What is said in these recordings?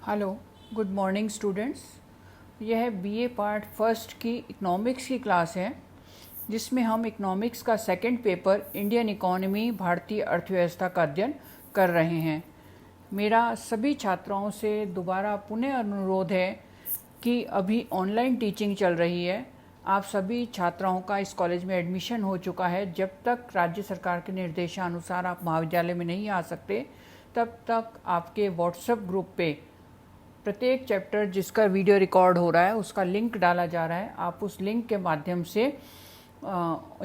Hello, good morning students. यह BA part first की economics की क्लास है, जिसमें हम इकोनॉमिक्स का सेकंड पेपर इंडियन इकोनॉमी भारतीय अर्थव्यवस्था का अध्ययन कर रहे हैं। मेरा सभी छात्राओं से दोबारा पुनः अनुरोध है कि अभी ऑनलाइन टीचिंग चल रही है। आप सभी छात्राओं का इस कॉलेज में एडमिशन हो चुका है। जब तक राज्य सरकार के निर्देशानुसार आप महाविद्यालय में नहीं आ सकते, तब तक आपके व्हाट्सएप ग्रुप पे प्रत्येक चैप्टर जिसका वीडियो रिकॉर्ड हो रहा है उसका लिंक डाला जा रहा है। आप उस लिंक के माध्यम से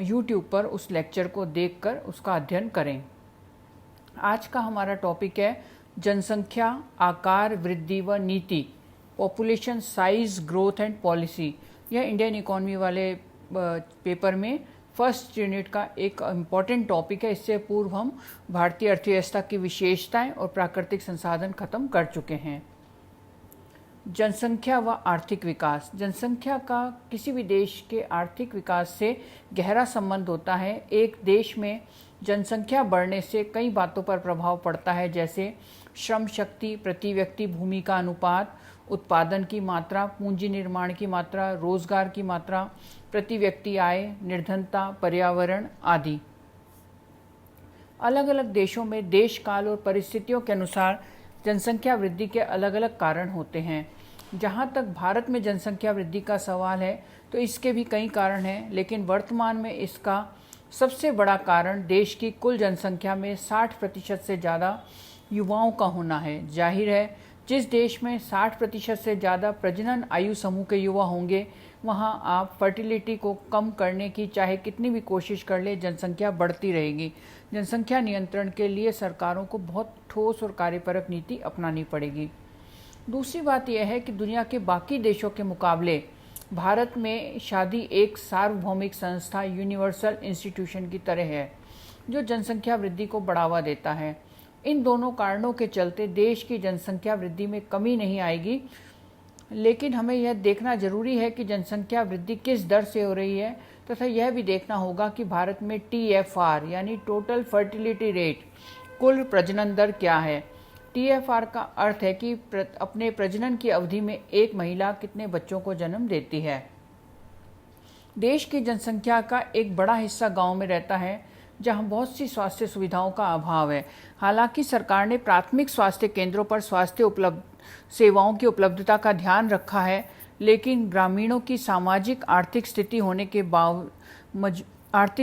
यूट्यूब पर उस लेक्चर को देखकर उसका अध्ययन करें। आज का हमारा टॉपिक है जनसंख्या, आकार, वृद्धि व नीति, population size, growth and policy. यह इंडियन इकोनॉमी वाले पेपर में फर्स्ट यूनिट का एक इम्पॉर्टेंट टॉपिक है। इससे पूर्व हम भारतीय अर्थव्यवस्था की विशेषताएं और प्राकृतिक संसाधन खत्म कर चुके हैं। जनसंख्या व आर्थिक विकास। जनसंख्या का किसी भी देश के आर्थिक विकास से गहरा संबंध होता है। एक देश में जनसंख्या बढ़ने से कई बातों पर प्रभाव पड़ता है, जैसे श्रम शक्ति, प्रति व्यक्ति भूमि का अनुपात, उत्पादन की मात्रा, पूंजी निर्माण की मात्रा, रोजगार की मात्रा, प्रति व्यक्ति आय, निर्धनता, पर्यावरण आदि। अलग अलग देशों में देश काल और परिस्थितियों के अनुसार जनसंख्या वृद्धि के अलग अलग कारण होते हैं। जहाँ तक भारत में जनसंख्या वृद्धि का सवाल है तो इसके भी कई कारण हैं, लेकिन वर्तमान में इसका सबसे बड़ा कारण देश की कुल जनसंख्या में 60% से ज़्यादा युवाओं का होना है। जाहिर है, जिस देश में 60% से ज़्यादा प्रजनन आयु समूह के युवा होंगे, वहाँ आप फर्टिलिटी को कम करने की चाहे कितनी भी कोशिश कर ले, जनसंख्या बढ़ती रहेगी। जनसंख्या नियंत्रण के लिए सरकारों को बहुत ठोस और कार्यपरक नीति अपनानी पड़ेगी। दूसरी बात यह है कि दुनिया के बाकी देशों के मुकाबले भारत में शादी एक सार्वभौमिक संस्था, यूनिवर्सल इंस्टीट्यूशन की तरह है, जो जनसंख्या वृद्धि को बढ़ावा देता है। इन दोनों कारणों के चलते देश की जनसंख्या वृद्धि में कमी नहीं आएगी, लेकिन हमें यह देखना जरूरी है कि जनसंख्या वृद्धि किस दर से हो रही है, तथा यह भी देखना होगा कि भारत में TFR यानी टोटल फर्टिलिटी रेट, कुल प्रजनन दर क्या है। TFR का अर्थ है कि अपने प्रजनन की अवधि में एक महिला कितने बच्चों को जन्म देती है। देश की जनसंख्या का एक बड़ा हिस्सा गांव में रहता है, जहां बहुत सी स्वास्थ्य सुविधाओं का अभाव है। हालांकि सरकार ने प्राथमिक स्वास्थ्य केंद्रों पर स्वास्थ्य सेवाओं की उपलब्धता का ध्यान रखा है, लेकिन ग्रामीणों की सामाजिक आर्थिक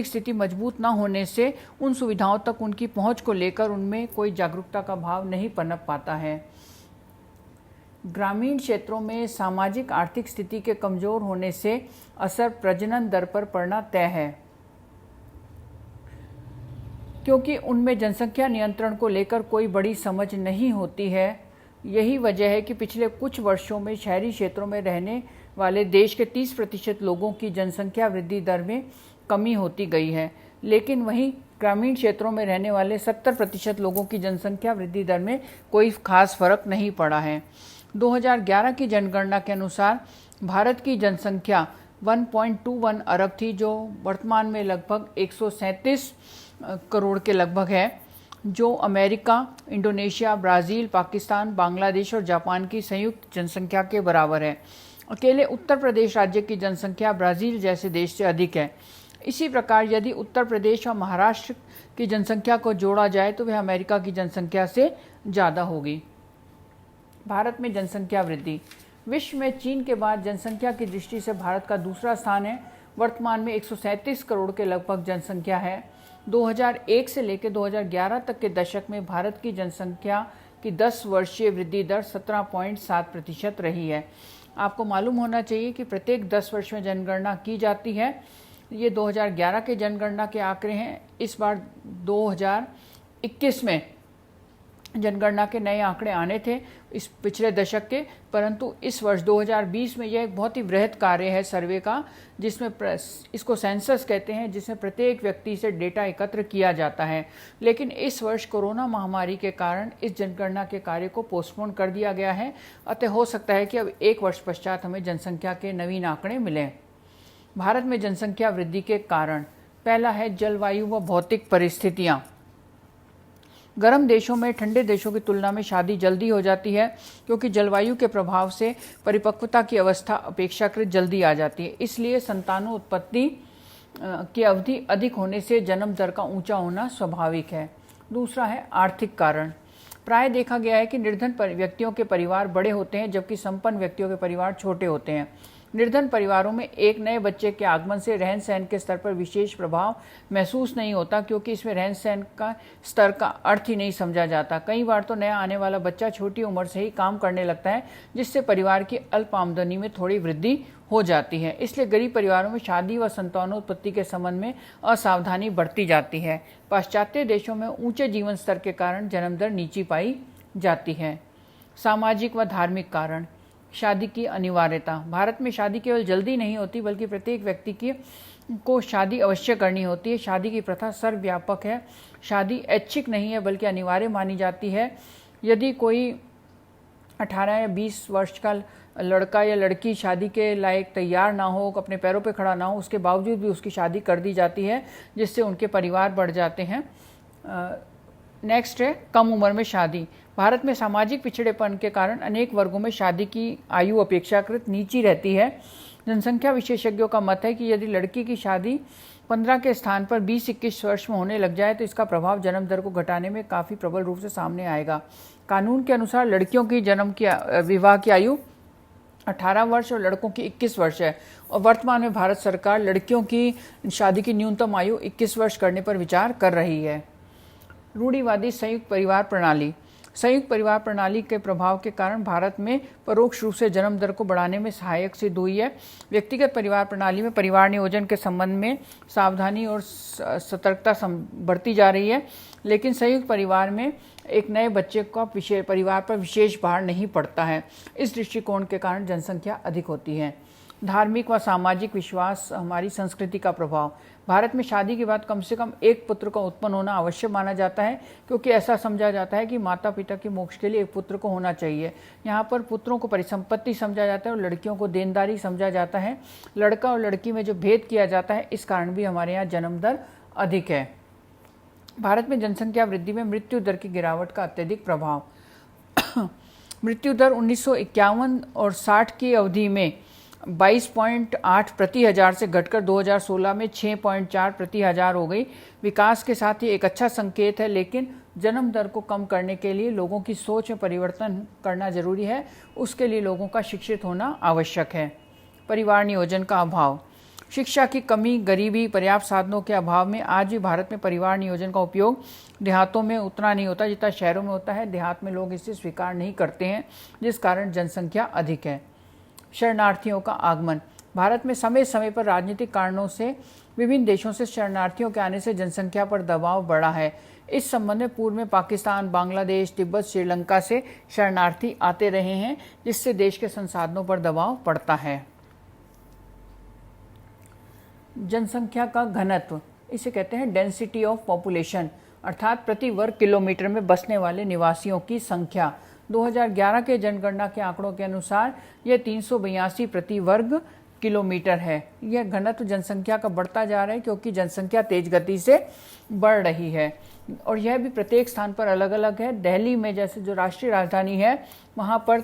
स्थिति मजबूत न होने से उन सुविधाओं तक उनकी पहुंच को लेकर उनमें कोई जागरूकता का भाव नहीं पनप पाता है। ग्रामीण क्षेत्रों में सामाजिक आर्थिक स्थिति के कमजोर होने से असर प्रजनन दर पर पड़ना तय है, क्योंकि उनमें जनसंख्या नियंत्रण को लेकर कोई बड़ी समझ नहीं होती है। यही वजह है कि पिछले कुछ वर्षों में शहरी क्षेत्रों में रहने वाले देश के 30% लोगों की जनसंख्या वृद्धि दर में कमी होती गई है, लेकिन वहीं ग्रामीण क्षेत्रों में रहने वाले 70% लोगों की जनसंख्या वृद्धि दर में कोई खास फर्क नहीं पड़ा है। 2011 की जनगणना के अनुसार भारत की जनसंख्या 1.21 अरब थी, जो वर्तमान में लगभग 137 करोड़ के लगभग है, जो America, Indonesia, Brazil, Pakistan, Bangladesh और जापान की संयुक्त जनसंख्या के बराबर है। अकेले उत्तर प्रदेश राज्य की जनसंख्या ब्राज़ील जैसे देश से अधिक है। इसी प्रकार यदि उत्तर प्रदेश और महाराष्ट्र की जनसंख्या को जोड़ा जाए तो वह अमेरिका की जनसंख्या से ज़्यादा होगी। भारत में जनसंख्या वृद्धि। विश्व में चीन के बाद जनसंख्या की दृष्टि से भारत का दूसरा स्थान है। वर्तमान में 137 करोड़ के लगभग जनसंख्या है। 2001 से लेकर 2011 तक के दशक में भारत की जनसंख्या की 10 वर्षीय वृद्धि दर 17.7% रही है। आपको मालूम होना चाहिए कि प्रत्येक 10 वर्ष में जनगणना की जाती है। ये 2011 के जनगणना के आंकड़े हैं। इस बार 2021 में जनगणना के नए आंकड़े आने थे इस पिछले दशक के, परंतु इस वर्ष 2020 में यह एक बहुत ही बृहद कार्य है सर्वे का, जिसमें इसको सेंसस कहते हैं, जिसमें प्रत्येक व्यक्ति से डेटा एकत्र किया जाता है। लेकिन इस वर्ष कोरोना महामारी के कारण इस जनगणना के कार्य को पोस्टपोन कर दिया गया है। अतः हो सकता है कि अब 1 वर्ष पश्चात हमें जनसंख्या के नवीन आंकड़े मिलें। भारत में जनसंख्या वृद्धि के कारण, पहला है जलवायु व भौतिक परिस्थितियाँ। गर्म देशों में ठंडे देशों की तुलना में शादी जल्दी हो जाती है क्योंकि जलवायु के प्रभाव से परिपक्वता की अवस्था अपेक्षाकृत जल्दी आ जाती है। इसलिए संतानोत्पत्ति की अवधि अधिक होने से जन्म दर का ऊंचा होना स्वाभाविक है। दूसरा है आर्थिक कारण। प्राय देखा गया है कि निर्धन व्यक्तियों के परिवार बड़े होते हैं जबकि संपन्न व्यक्तियों के परिवार छोटे होते हैं। निर्धन परिवारों में एक नए बच्चे के आगमन से रहन सहन के स्तर पर विशेष प्रभाव महसूस नहीं होता क्योंकि इसमें रहन सहन का स्तर का अर्थ ही नहीं समझा जाता। कई बार तो नया आने वाला बच्चा छोटी उम्र से ही काम करने लगता है जिससे परिवार की अल्प आमदनी में थोड़ी वृद्धि हो जाती है। इसलिए गरीब परिवारों में शादी व संतानोत्पत्ति के संबंध में असावधानी बढ़ती जाती है। पाश्चात्य देशों में ऊंचे जीवन स्तर के कारण जन्म दर नीची पाई जाती है। सामाजिक व धार्मिक कारण। शादी की अनिवार्यता। भारत में शादी केवल जल्दी नहीं होती बल्कि प्रत्येक व्यक्ति को शादी अवश्य करनी होती है। शादी की प्रथा सर्वव्यापक है। शादी ऐच्छिक नहीं है बल्कि अनिवार्य मानी जाती है। यदि कोई 18 या 20 वर्ष का लड़का या लड़की शादी के लायक तैयार ना हो, अपने पैरों पे खड़ा ना हो, उसके बावजूद भी उसकी शादी कर दी जाती है जिससे उनके परिवार बढ़ जाते हैं। नेक्स्ट है कम उम्र में शादी। भारत में सामाजिक पिछड़ेपन के कारण अनेक वर्गों में शादी की आयु अपेक्षाकृत नीची रहती है। जनसंख्या विशेषज्ञों का मत है कि यदि लड़की की शादी 15 के स्थान पर 20-21 वर्ष में होने लग जाए तो इसका प्रभाव जन्म दर को घटाने में काफ़ी प्रबल रूप से सामने आएगा। कानून के अनुसार लड़कियों की विवाह की आयु 18 वर्ष और लड़कों की 21 वर्ष है और वर्तमान में भारत सरकार लड़कियों की शादी की न्यूनतम आयु 21 वर्ष करने पर विचार कर रही है। रूढ़िवादी संयुक्त परिवार प्रणाली। संयुक्त परिवार प्रणाली के प्रभाव के कारण भारत में परोक्ष रूप से जन्म दर को बढ़ाने में सहायक सिद्ध हुई है। व्यक्तिगत परिवार प्रणाली में परिवार नियोजन के संबंध में सावधानी और सतर्कता बढ़ती जा रही है, लेकिन संयुक्त परिवार में एक नए बच्चे का परिवार पर विशेष भार नहीं पड़ता है। इस दृष्टिकोण के कारण जनसंख्या अधिक होती है। धार्मिक व सामाजिक विश्वास, हमारी संस्कृति का प्रभाव। भारत में शादी के बाद कम से कम एक पुत्र का उत्पन्न होना आवश्यक माना जाता है क्योंकि ऐसा समझा जाता है कि माता पिता के मोक्ष के लिए एक पुत्र को होना चाहिए। यहाँ पर पुत्रों को परिसंपत्ति समझा जाता है और लड़कियों को देनदारी समझा जाता है। लड़का और लड़की में जो भेद किया जाता है इस कारण भी हमारे यहाँ जन्म दर अधिक है। भारत में जनसंख्या वृद्धि में मृत्यु दर की गिरावट का अत्यधिक प्रभाव। मृत्यु दर 1951 और 60 की अवधि में 22.8 प्रति हजार से घटकर 2016 में 6.4 प्रति हजार हो गई। विकास के साथ ही एक अच्छा संकेत है, लेकिन जन्म दर को कम करने के लिए लोगों की सोच में परिवर्तन करना जरूरी है। उसके लिए लोगों का शिक्षित होना आवश्यक है। परिवार नियोजन का अभाव। शिक्षा की कमी, गरीबी, पर्याप्त साधनों के अभाव में आज भी भारत में परिवार नियोजन का उपयोग देहातों में उतना नहीं होता जितना शहरों में होता है। देहात में लोग इसे स्वीकार नहीं करते हैं जिस कारण जनसंख्या अधिक है। शरणार्थियों का आगमन। भारत में समय समय पर राजनीतिक कारणों से विभिन्न देशों से शरणार्थियों के आने से जनसंख्या पर दबाव बढ़ा है। इस संबंध में पूर्व में पाकिस्तान, बांग्लादेश, तिब्बत, श्रीलंका से शरणार्थी आते रहे हैं जिससे देश के संसाधनों पर दबाव पड़ता है। जनसंख्या का घनत्व, इसे कहते हैं डेंसिटी ऑफ पॉपुलेशन, अर्थात प्रति वर्ग किलोमीटर में बसने वाले निवासियों की संख्या। 2011 के जनगणना के आंकड़ों के अनुसार यह 382 प्रति वर्ग किलोमीटर है। यह घनत्व जनसंख्या का बढ़ता जा रहा है क्योंकि जनसंख्या तेज गति से बढ़ रही है और यह भी प्रत्येक स्थान पर अलग अलग है। दिल्ली में जैसे जो राष्ट्रीय राजधानी है वहाँ पर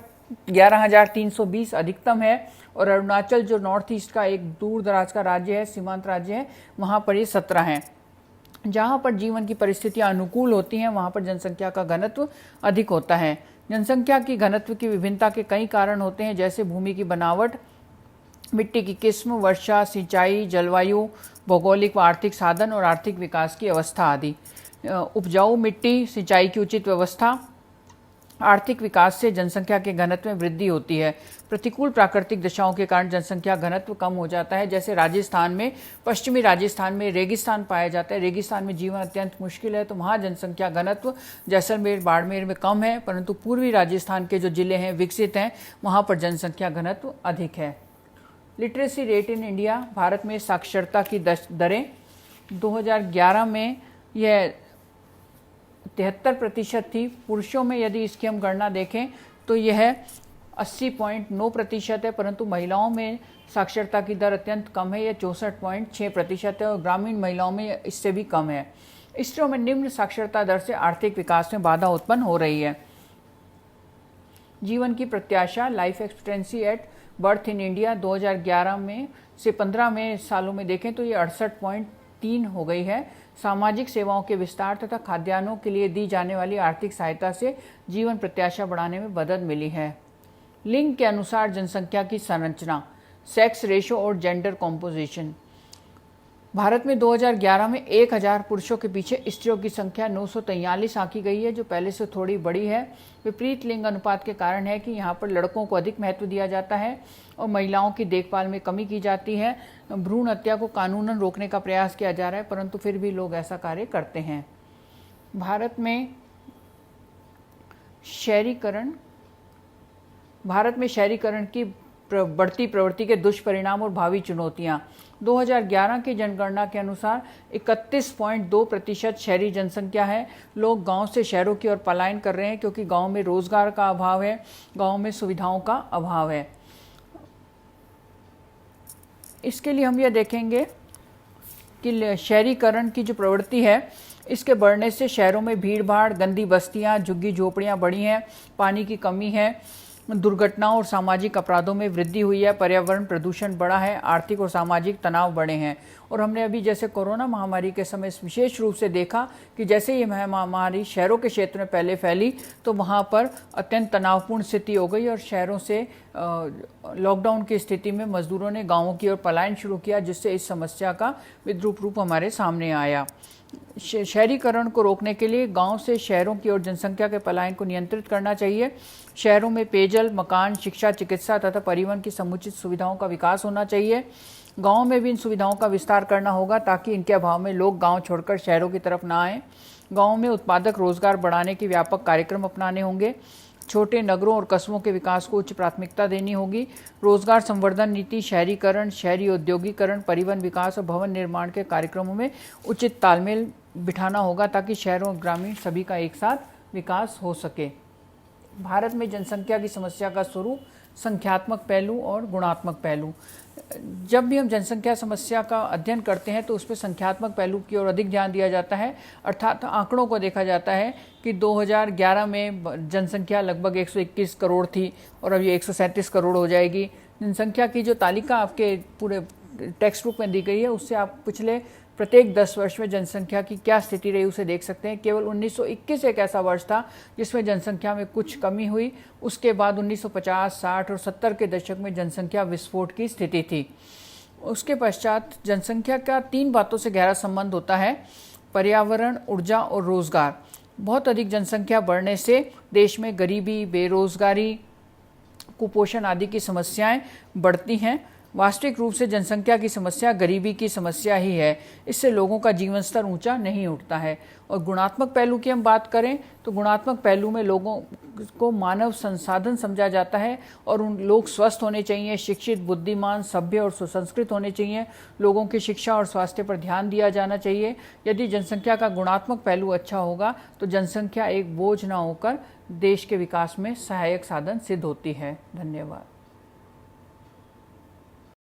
11,320 अधिकतम है और अरुणाचल जो नॉर्थ ईस्ट का एक दूर दराज का राज्य है, सीमांत राज्य है, वहाँ पर ये 17 हैं। जहाँ पर जीवन की परिस्थितियाँ अनुकूल होती हैं वहाँ पर जनसंख्या का घनत्व अधिक होता है। जनसंख्या की घनत्व की विभिन्नता के कई कारण होते हैं जैसे भूमि की बनावट, मिट्टी की किस्म, वर्षा, सिंचाई, जलवायु, भौगोलिक व आर्थिक साधन और आर्थिक विकास की अवस्था आदि। उपजाऊ मिट्टी, सिंचाई की उचित व्यवस्था, आर्थिक विकास से जनसंख्या के घनत्व में वृद्धि होती है। प्रतिकूल प्राकृतिक दशाओं के कारण जनसंख्या घनत्व कम हो जाता है। जैसे राजस्थान में, पश्चिमी राजस्थान में रेगिस्तान पाया जाता है। रेगिस्तान में जीवन अत्यंत मुश्किल है तो वहाँ जनसंख्या घनत्व जैसलमेर, बाड़मेर में कम है, परंतु पूर्वी राजस्थान के जो जिले हैं, विकसित हैं, वहाँ पर जनसंख्या घनत्व अधिक है। Literacy rate in India, Bharat में साक्षरता की दरें 2011 में यह 73% थी। पुरुषों में यदि इसकी हम गणना देखें तो यह 80.9% है, परंतु महिलाओं में साक्षरता की दर अत्यंत कम है, यह 64.6% है और ग्रामीण महिलाओं में इससे भी कम है। स्त्रियों में निम्न साक्षरता दर से आर्थिक विकास में बाधा उत्पन्न हो रही है। जीवन की प्रत्याशा life expectancy at birth in India 2011 में से 15 में सालों में देखें तो ये 68.3 हो गई है। सामाजिक सेवाओं के विस्तार तथा खाद्यान्नों के लिए दी जाने वाली आर्थिक सहायता से जीवन प्रत्याशा बढ़ाने में मदद मिली है। लिंग के अनुसार जनसंख्या की संरचना, सेक्स रेशो और जेंडर कॉम्पोजिशन। भारत में 2011 में 1000 पुरुषों के पीछे स्त्रियों की संख्या 943 आंकी गई है, जो पहले से थोड़ी बड़ी है। विपरीत लिंग अनुपात के कारण है कि यहाँ पर लड़कों को अधिक महत्व दिया जाता है और महिलाओं की देखभाल में कमी की जाती है। भ्रूण हत्या को कानूनन रोकने का प्रयास किया जा रहा है, परंतु फिर भी लोग ऐसा कार्य करते हैं। भारत में शहरीकरण की बढ़ती प्रवृत्ति के दुष्परिणाम और भावी चुनौतियां। 2011 की जनगणना के अनुसार 31.2% शहरी जनसंख्या है। लोग गांव से शहरों की ओर पलायन कर रहे हैं क्योंकि गांव में रोजगार का अभाव है, गांव में सुविधाओं का अभाव है। इसके लिए हम यह देखेंगे कि शहरीकरण की जो प्रवृत्ति है, इसके बढ़ने से शहरों में भीड़ भाड़, गंदी बस्तियां, झुग्गी झोपड़ियां बढ़ी हैं, पानी की कमी है, दुर्घटनाओं और सामाजिक अपराधों में वृद्धि हुई है, पर्यावरण प्रदूषण बढ़ा है, आर्थिक और सामाजिक तनाव बढ़े हैं। और हमने अभी जैसे कोरोना महामारी के समय विशेष रूप से देखा कि जैसे ये महामारी शहरों के क्षेत्र में पहले फैली तो वहाँ पर अत्यंत तनावपूर्ण स्थिति हो गई और शहरों से लॉकडाउन की स्थिति में मजदूरों ने गाँवों की ओर पलायन शुरू किया, जिससे इस समस्या का विद्रूप रूप हमारे सामने आया। शहरीकरण को रोकने के लिए गांव से शहरों की ओर जनसंख्या के पलायन को नियंत्रित करना चाहिए। शहरों में पेयजल, मकान, शिक्षा, चिकित्सा तथा परिवहन की समुचित सुविधाओं का विकास होना चाहिए। गांव में भी इन सुविधाओं का विस्तार करना होगा ताकि इनके अभाव में लोग गांव छोड़कर शहरों की तरफ ना आएं। गांव में उत्पादक रोजगार बढ़ाने के व्यापक कार्यक्रम अपनाने होंगे। छोटे नगरों और कस्बों के विकास को उच्च प्राथमिकता देनी होगी। रोजगार संवर्धन नीति, शहरीकरण, शहरी औद्योगिकरण, परिवहन विकास और भवन निर्माण के कार्यक्रमों में उचित तालमेल बिठाना होगा ताकि शहरों और ग्रामीण सभी का एक साथ विकास हो सके। भारत में जनसंख्या की समस्या का स्वरूप, संख्यात्मक पहलू और गुणात्मक पहलू। जब भी हम जनसंख्या समस्या का अध्ययन करते हैं तो उस पर संख्यात्मक पहलू की ओर अधिक ध्यान दिया जाता है, अर्थात आंकड़ों को देखा जाता है कि 2011 में जनसंख्या लगभग 121 करोड़ थी और अब ये 137 करोड़ हो जाएगी। जनसंख्या की जो तालिका आपके पूरे टेक्स्ट बुक में दी गई है, उससे आप पिछले प्रत्येक 10 वर्ष में जनसंख्या की क्या स्थिति रही उसे देख सकते हैं। केवल 1921 एक ऐसा वर्ष था जिसमें जनसंख्या में कुछ कमी हुई। उसके बाद 1950, 60 और 70 के दशक में जनसंख्या विस्फोट की स्थिति थी। उसके पश्चात जनसंख्या का 3 बातों से गहरा संबंध होता है: पर्यावरण, ऊर्जा और रोजगार। बहुत अधिक जनसंख्या बढ़ने से देश में गरीबी, बेरोजगारी, कुपोषण आदि की समस्याएं बढ़ती हैं। वास्तविक रूप से जनसंख्या की समस्या गरीबी की समस्या ही है। इससे लोगों का जीवन स्तर ऊंचा नहीं उठता है। और गुणात्मक पहलू की हम बात करें तो गुणात्मक पहलू में लोगों को मानव संसाधन समझा जाता है और उन लोग स्वस्थ होने चाहिए, शिक्षित, बुद्धिमान, सभ्य और सुसंस्कृत होने चाहिए। लोगों की शिक्षा और स्वास्थ्य पर ध्यान दिया जाना चाहिए। यदि जनसंख्या का गुणात्मक पहलू अच्छा होगा तो जनसंख्या एक बोझ न होकर देश के विकास में सहायक साधन सिद्ध होती है। धन्यवाद।